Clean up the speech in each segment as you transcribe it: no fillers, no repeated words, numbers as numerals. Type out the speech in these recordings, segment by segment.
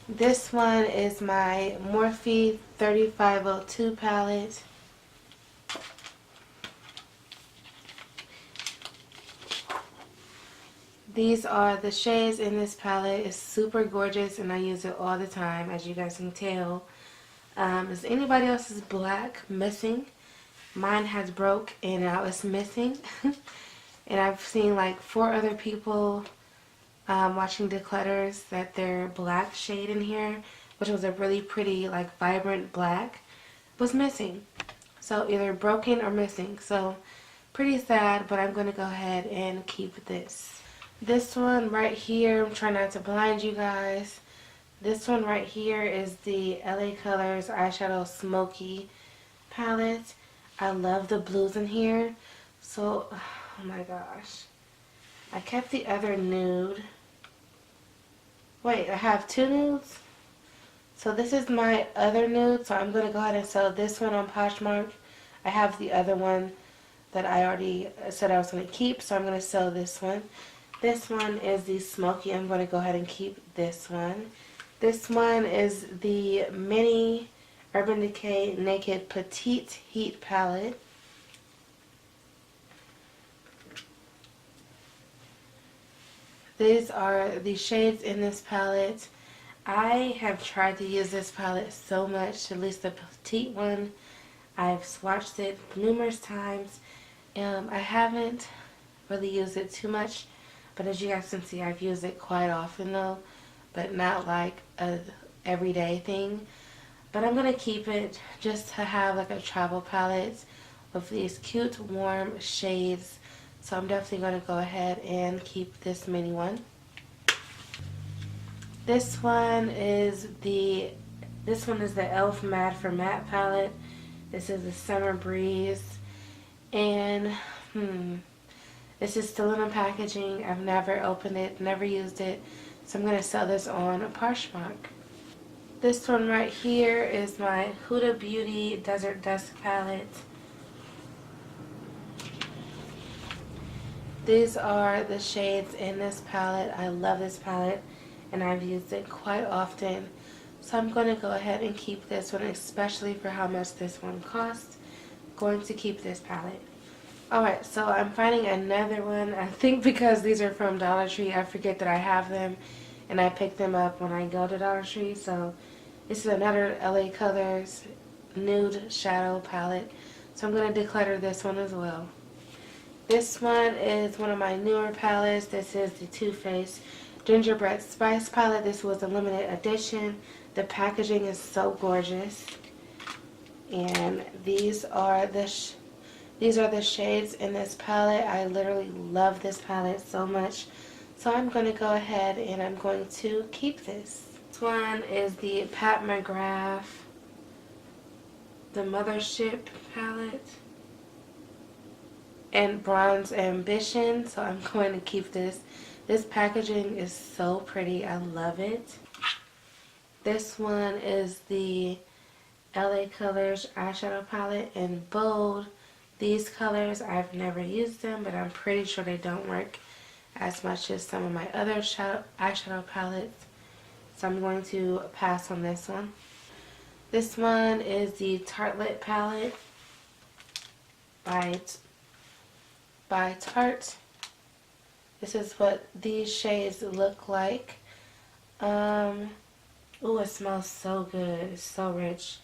This one is my Morphe 3502 palette. These are the shades in this palette. It's super gorgeous and I use it all the time, as you guys can tell. Is anybody else's black missing? Mine has broke and now it's missing. And I've seen like 4 other people watching Declutters that their black shade in here, which was a really pretty like vibrant black, was missing. So either broken or missing. So pretty sad, but I'm going to go ahead and keep this. This one right here, I'm trying not to blind you guys. This one right here is the LA Colors Eyeshadow Smoky palette. I love the blues in here. So, oh my gosh. I kept the other nude. Wait, I have 2 nudes? So this is my other nude. So I'm going to go ahead and sell this one on Poshmark. I have the other one that I already said I was going to keep. So I'm going to sell this one. This one is the Smoky. I'm going to go ahead and keep this one. This one is the Mini Urban Decay Naked Petite Heat Palette. These are the shades in this palette. I have tried to use this palette so much, at least the petite one. I've swatched it numerous times. I haven't really used it too much. But as you guys can see, I've used it quite often though, but not like a everyday thing. But I'm going to keep it just to have like a travel palette with these cute warm shades. So I'm definitely going to go ahead and keep this mini one. This one is the e.l.f. Matte for Matte palette. This is the Summer Breeze. And this is still in the packaging. I've never opened it, never used it. So I'm going to sell this on Poshmark. This one right here is my Huda Beauty Desert Dusk palette. These are the shades in this palette. I love this palette and I've used it quite often. So I'm going to go ahead and keep this one, especially for how much this one costs. Going to keep this palette. Alright, so I'm finding another one. I think because these are from Dollar Tree, I forget that I have them. And I pick them up when I go to Dollar Tree. So this is another LA Colors Nude Shadow palette. So I'm going to declutter this one as well. This one is one of my newer palettes. This is the Too Faced Gingerbread Spice palette. This was a limited edition. The packaging is so gorgeous. And these are the shades in this palette. I literally love this palette so much. So I'm going to go ahead and I'm going to keep this. This one is the Pat McGrath, the Mothership palette, and Bronze Ambition. So I'm going to keep this. This packaging is so pretty. I love it. This one is the LA Colors eyeshadow palette in Bold. These colors, I've never used them, but I'm pretty sure they don't work as much as some of my other eyeshadow palettes. So I'm going to pass on this one. This one is the Tartelette palette by Tarte. This is what these shades look like. Ooh, it smells so good. It's so rich.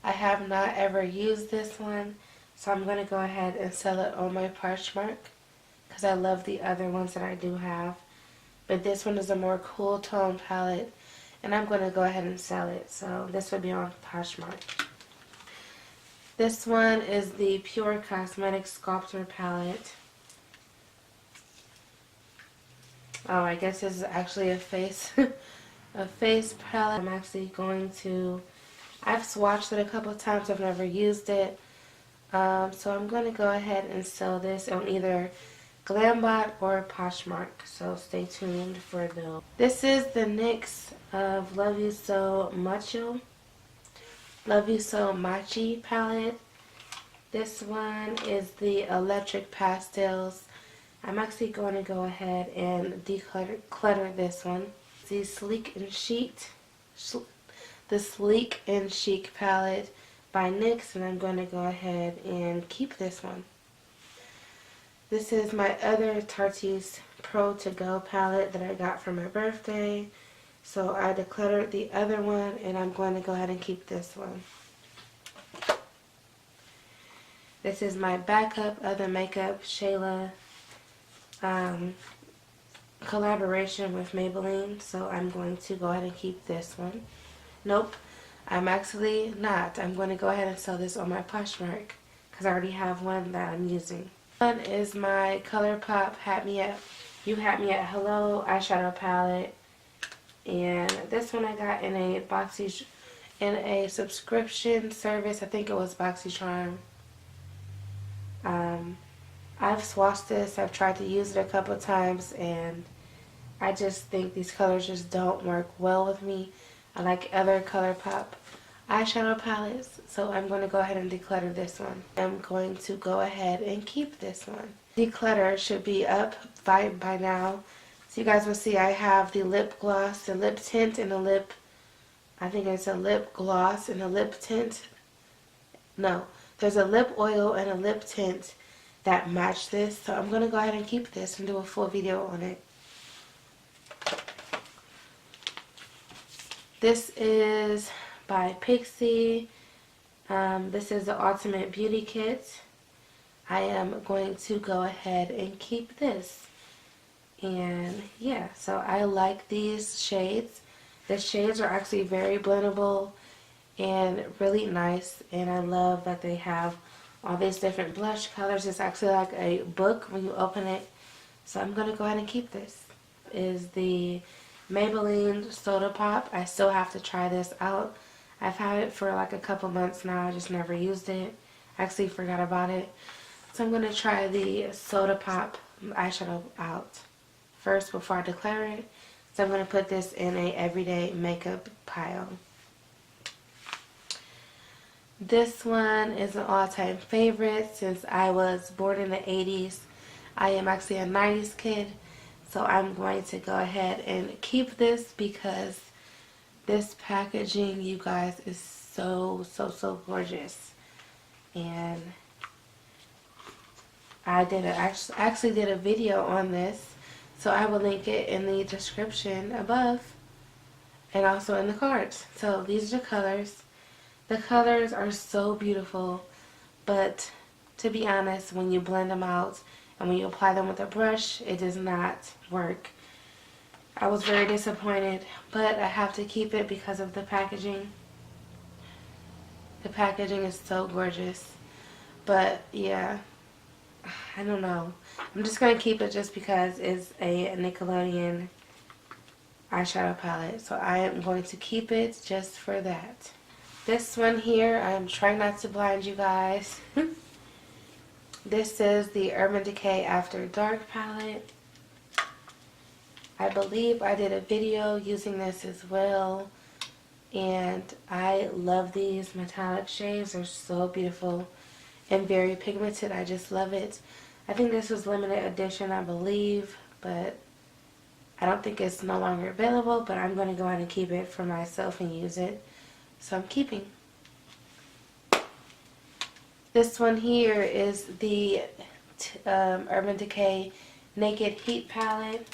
I have not ever used this one. So I'm going to go ahead and sell it on my Poshmark because I love the other ones that I do have. But this one is a more cool tone palette and I'm going to go ahead and sell it. So this will be on Poshmark. This one is the Pure Cosmetics Sculptor palette. Oh, I guess this is actually a face palette. I'm actually going to, I've swatched it a couple of times. I've never used it. So I'm going to go ahead and sell this on either Glambot or Poshmark. So stay tuned for those. This is the NYX of Love You So Machi palette. This one is the Electric Pastels I'm actually going to go ahead and declutter this one. The Sleek and Chic palette by NYX, and I'm going to go ahead and keep this one. This is my other Tarte's Pro To Go palette that I got for my birthday. So I decluttered the other one, and I'm going to go ahead and keep this one. This is my backup other makeup Shayla collaboration with Maybelline, so I'm going to go ahead and keep this one. Nope, I'm actually not. I'm going to go ahead and sell this on my Poshmark because I already have one that I'm using. One is my ColourPop You Had Me at Hello eyeshadow palette, and this one I got in a subscription service. I think it was BoxyCharm. I've swatched this. I've tried to use it a couple of times, and I just think these colors just don't work well with me. I like other ColourPop eyeshadow palettes, so I'm going to go ahead and declutter this one. I'm going to go ahead and keep this one. Declutter should be up by now. So you guys will see I have the lip gloss, the lip tint, and I think it's a lip gloss and a lip tint. No, there's a lip oil and a lip tint that match this. So I'm going to go ahead and keep this and do a full video on it. This is by Pixie. This is the Ultimate Beauty Kit. I am going to go ahead and keep this. And yeah, so I like these shades. The shades are actually very blendable and really nice. And I love that they have all these different blush colors. It's actually like a book when you open it. So I'm going to go ahead and keep this. Is the Maybelline Soda Pop. I still have to try this out. I've had it for like a couple months now. I just never used it. I actually forgot about it. So I'm going to try the Soda Pop eyeshadow out first before I declare it. So I'm going to put this in a everyday makeup pile. This one is an all-time favorite since I was born in the 80s. I am actually a 90s kid, so I'm going to go ahead and keep this because this packaging, you guys, is so gorgeous. And I actually did a video on this, so I will link it in the description above and also in the cards. So these are the colors. The colors are so beautiful, but to be honest, when you blend them out and when you apply them with a brush, it does not work. I was very disappointed, but I have to keep it because of the packaging. The packaging is so gorgeous. But yeah, I don't know. I'm just going to keep it just because it's a Nickelodeon eyeshadow palette. So I am going to keep it just for that. This one here, I'm trying not to blind you guys. This is the Urban Decay After Dark palette. I believe I did a video using this as well. And I love these metallic shades. They're so beautiful and very pigmented. I just love it. I think this was limited edition, I believe. But I don't think it's no longer available. But I'm going to go ahead and keep it for myself and use it. So I'm keeping. This one here is the Urban Decay Naked Heat palette.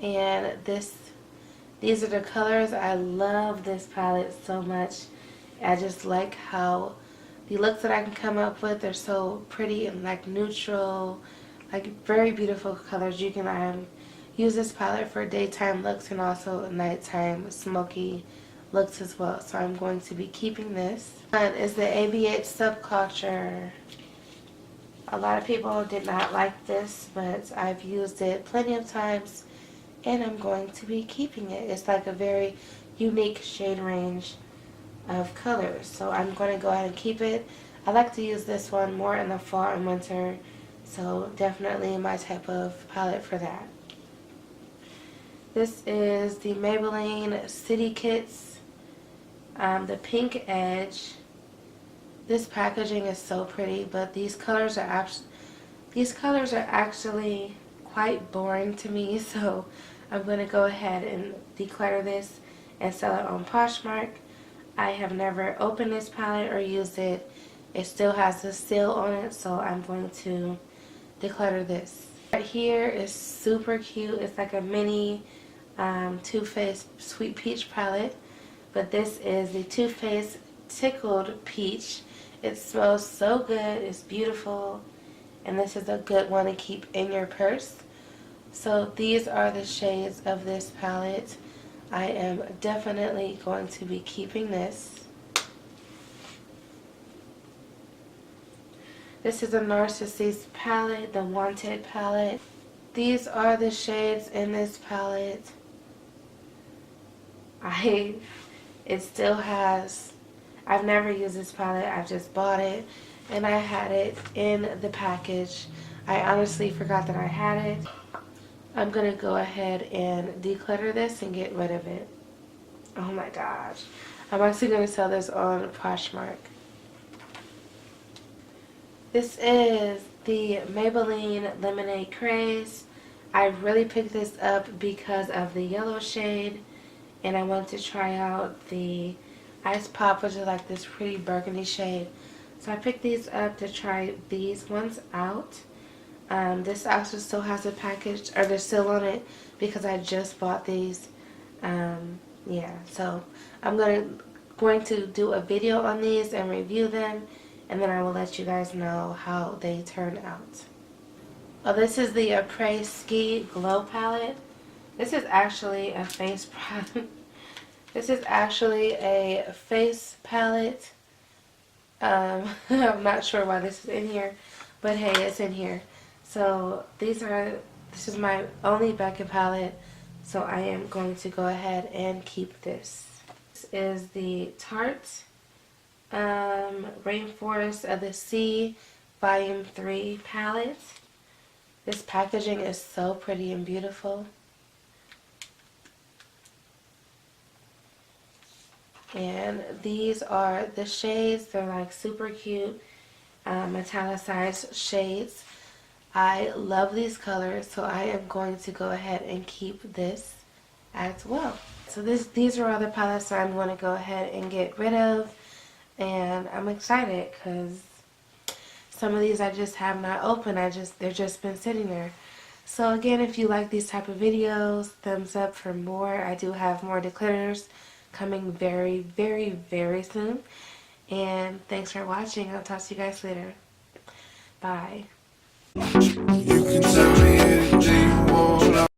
And these are the colors. I love this palette so much. I just like how the looks that I can come up with are so pretty and like neutral, like very beautiful colors. You can use this palette for daytime looks and also nighttime smoky looks as well. So I'm going to be keeping this. One is the ABH Subculture. A lot of people did not like this, but I've used it plenty of times and I'm going to be keeping it. It's like a very unique shade range of colors. So I'm going to go ahead and keep it. I like to use this one more in the fall and winter. So definitely my type of palette for that. This is the Maybelline City Kits, the Pink Edge. This packaging is so pretty, but these colors are actually quite boring to me, so I'm going to go ahead and declutter this and sell it on Poshmark. I have never opened this palette or used it. It still has the seal on it, so I'm going to declutter this. Right here is super cute. It's like a mini Too Faced Sweet Peach palette, but this is the Too Faced Tickled Peach. It smells so good. It's beautiful, and this is a good one to keep in your purse. So these are the shades of this palette. I am definitely going to be keeping this. This is a Narcissus palette, the Wanted palette. These are the shades in this palette. It still has, I've never used this palette, I've just bought it, and I had it in the package. I honestly forgot that I had it. I'm going to go ahead and declutter this and get rid of it. Oh my gosh. I'm actually going to sell this on Poshmark. This is the Maybelline Lemonade Craze. I really picked this up because of the yellow shade, and I wanted to try out the Ice Pop, which is like this pretty burgundy shade. So I picked these up to try these ones out. This also still has a package, or the seal on it, because I just bought these. Yeah, so I'm going to do a video on these and review them, and then I will let you guys know how they turn out. Oh, this is the Après Ski Glow Palette. This is actually a face palette. This is actually a face palette. I'm not sure why this is in here, but hey, it's in here. So this is my only Becca palette, so I am going to go ahead and keep this. This is the Tarte Rainforest of the Sea Volume 3 palette. This packaging is so pretty and beautiful. And these are the shades. They're like super cute metallicized shades. I love these colors, so I am going to go ahead and keep this as well. So these are all the palettes that I'm going to go ahead and get rid of, and I'm excited because some of these I just have not opened. They've just been sitting there. So again, if you like these type of videos, thumbs up for more. I do have more declutters coming very, very, very soon. And thanks for watching. I'll talk to you guys later. Bye.